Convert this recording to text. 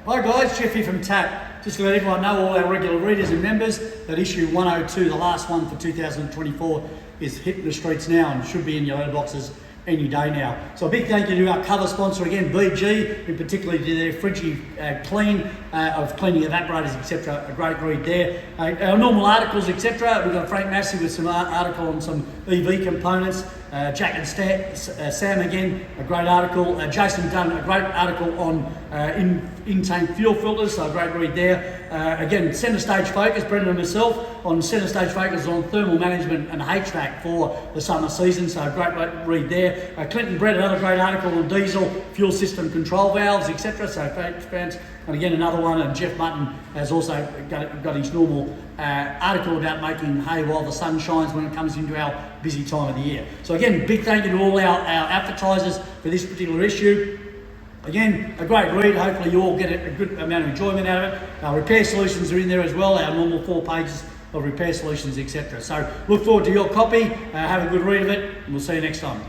Hi guys, Jeff here from TaT. Just to let everyone know, all our regular readers and members, that issue 102, the last one for 2024, is hitting the streets now and should be in your letterboxes any day now. So a big thank you to our cover sponsor again, BG, in particular to their Friggy clean of cleaning evaporators, etc. A great read there. Our normal articles, etc. We've got Frank Massey with some article on some EV components. Jack and Sam again, a great article. Jason done a great article on in-tank fuel filters, so a great read there. Again, centre stage focus, Brendan and myself, on centre stage focus on thermal management and HVAC for the summer season, so a great read there. Clinton Brett, another great article on diesel fuel system control valves, etc. So fans, and again another one, and Jeff Mutton has also got his normal article about making hay while the sun shines when it comes into our busy time of the year. So again, big thank you to all our advertisers for this particular issue. Again, a great read. Hopefully you all get a good amount of enjoyment out of it. Our repair solutions are in there as well, our normal 4 pages of repair solutions, etc. So look forward to your copy. Have a good read of it, and we'll see you next time.